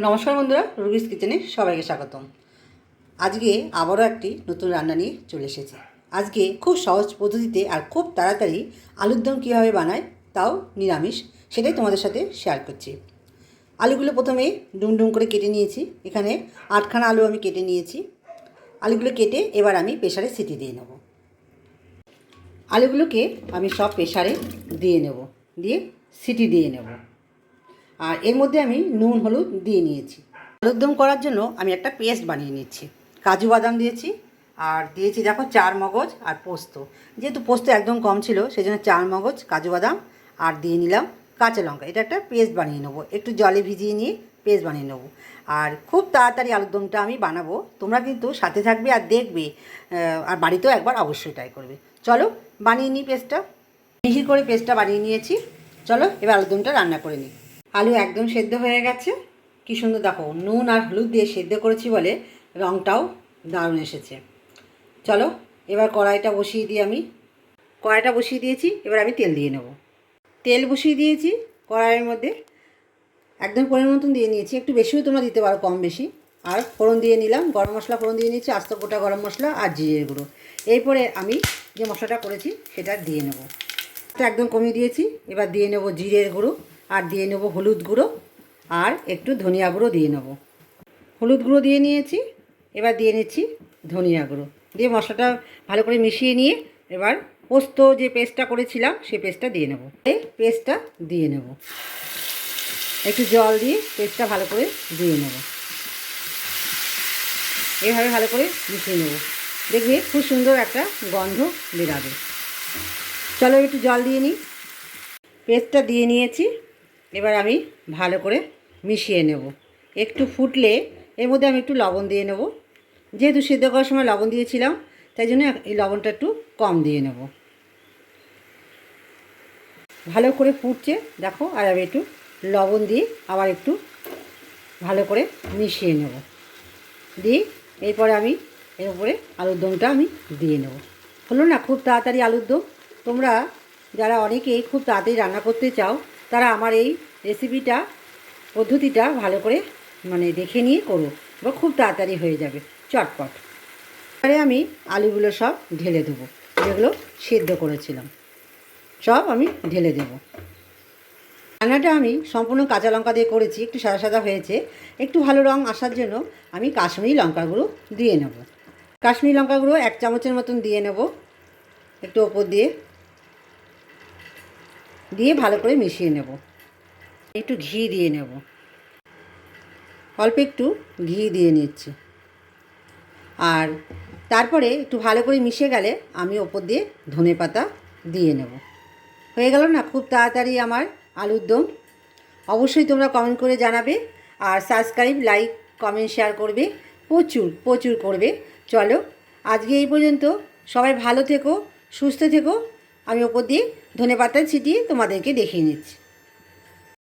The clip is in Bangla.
নমস্কার বন্ধুরা, রুগিস কিচেনে সবাইকে স্বাগতম। আজকে আবারও একটি নতুন রান্না নিয়ে চলে এসেছি। আজকে খুব সহজ পদ্ধতিতে আর খুব তাড়াতাড়ি আলুর দম কীভাবে বানায়, তাও নিরামিষ, সেটাই তোমাদের সাথে শেয়ার করছি। আলুগুলো প্রথমে ডুম ডুম করে কেটে নিয়েছি। এখানে 8খানা আলু আমি কেটে নিয়েছি। আলুগুলো কেটে এবার আমি প্রেসারে সিটি দিয়ে নেব। আলুগুলোকে আমি সব প্রেসারে দিয়ে নেব, দিয়ে সিটি দিয়ে নেব। আর এর মধ্যে আমি নুন হলুদ দিয়ে নিয়েছি। আলুর দম করার জন্য আমি একটা পেস্ট বানিয়ে নিচ্ছি। কাজু বাদাম দিয়েছি, আর দিয়েছি দেখো 4 মগজ আর পোস্ত। যেহেতু পোস্ত একদম কম ছিল, সেই জন্য 4 মগজ, কাজু বাদাম আর দিয়ে নিলাম কাঁচা লঙ্কা। এটা একটা পেস্ট বানিয়ে নেবো, একটু জলে ভিজিয়ে নিয়ে পেস্ট বানিয়ে নেবো। আর খুব তাড়াতাড়ি আলুর দমটা আমি বানাবো, তোমরা কিন্তু সাথে থাকবে আর দেখবে, আর বাড়িতেও একবার অবশ্যই ট্রাই করবে। চলো বানিয়ে নিই পেস্টটা। মিহি করে পেস্টটা বানিয়ে নিয়েছি। চলো এবার আলুর দমটা রান্না করে নিই। আলু একদম সেদ্ধ হয়ে গেছে, কি সুন্দর দেখো, নুন আর হলুদ দিয়ে সেদ্ধ করেছি বলে রঙটাও দারুণ এসেছে। চলো এবার কড়াইটা বসিয়ে দিই। আমি কড়াইটা বসিয়ে দিয়েছি, এবার আমি তেল দিয়ে নেব। তেল বসিয়ে দিয়েছি কড়াইয়ের মধ্যে, একদম পরিমাণ মতন দিয়ে নিয়েছি, একটু বেশিও তোমরা দিতে পারো, কম বেশি। আর ফোড়ন দিয়ে নিলাম, গরম মশলা ফোড়ন দিয়ে নিয়েছি, আস্ত গোটা গরম মশলা আর জিরের গুঁড়ো। এরপরে আমি যে মশলাটা করেছি সেটা দিয়ে নেব। একদম কমিয়ে দিয়েছি। এবার দিয়ে নেব জিরের গুঁড়ো, আর দিয়ে নেব হলুদ গুঁড়ো, আর একটু ধনিয়া গুঁড়ো দিয়ে নেব। হলুদ গুঁড়ো দিয়ে নিয়েছি, এবার দিয়ে নিচ্ছি ধনিয়া গুঁড়ো, দিয়ে মশলাটা ভালো করে মিশিয়ে নিয়ে এবার পোস্ত যে পেস্টটা করেছিলাম সেই পেস্টটা দিয়ে নেব। এই পেস্টটা দিয়ে নেব, একটু জল দিয়ে পেস্টটা ভালো করে দিয়ে নেব। এইভাবে ভালো করে মিশিয়ে নেব, দেখবে খুব সুন্দর একটা গন্ধ বেরাবে। চলো একটু জল দিয়ে নিই। পেস্টটা দিয়ে নিয়েছি, এবার আমি ভালো করে মিশিয়ে নেব। একটু ফুটলে এর মধ্যে আমি একটু লবণ দিয়ে নেব। যেহেতু সিদ্ধ করার সময় লবণ দিয়েছিলাম, তাই জন্য এই লবণটা একটু কম দিয়ে নেব। ভালো করে ফুটছে দেখো, আর আমি একটু লবণ দিয়ে আবার একটু ভালো করে মিশিয়ে নেব। দিয়ে এরপরে আমি এর উপরে আলুর দমটা আমি দিয়ে নেব। হলো না খুব তাড়াতাড়ি আলুর দম। তোমরা যারা অনেকেই খুব তাড়াতাড়ি রান্না করতে চাও, তারা আমার এই রেসিপিটা পদ্ধতিটা ভালো করে দেখে নিয়ে করো, বা খুব তাড়াতাড়ি হয়ে যাবে, চটপট। এবারে আমি আলুগুলো সব ঢেলে দেবো, যেগুলো সেদ্ধ করেছিলাম সব আমি ঢেলে দেব। রান্নাটা আমি সম্পূর্ণ কাঁচা লঙ্কা দিয়ে করেছি, একটু সাদা সাদা হয়েছে। একটু ভালো রঙ আসার জন্য আমি কাশ্মীরি লঙ্কা গুঁড়ো দিয়ে নেব। কাশ্মীরি লঙ্কা গুঁড়ো 1 চামচের মতন দিয়ে নেব, একটু ওপর দিয়ে দিয়ে ভালো করে মিশিয়ে নেব। একটু ঘি দিয়ে নেব, অল্প একটু ঘি দিয়ে নিচ্ছি। আর তারপরে একটু ভালো করে মিশে গেলে আমি ওপর দিয়ে ধনেপাতা দিয়ে নেব। হয়ে গেল না খুব তাড়াতাড়ি আমার আলুর দম। অবশ্যই তোমরা কমেন্ট করে জানাবে, আর সাবস্ক্রাইব, লাইক, কমেন্ট, শেয়ার করবে, প্রচুর প্রচুর করবে। চলো আজকে এই পর্যন্ত, সবাই ভালো থেকো, সুস্থ থেকো। আমি ওপর দিয়ে ধনেপাতা ছিটিয়ে তোমাদেরকে দেখিয়ে নিচ্ছি।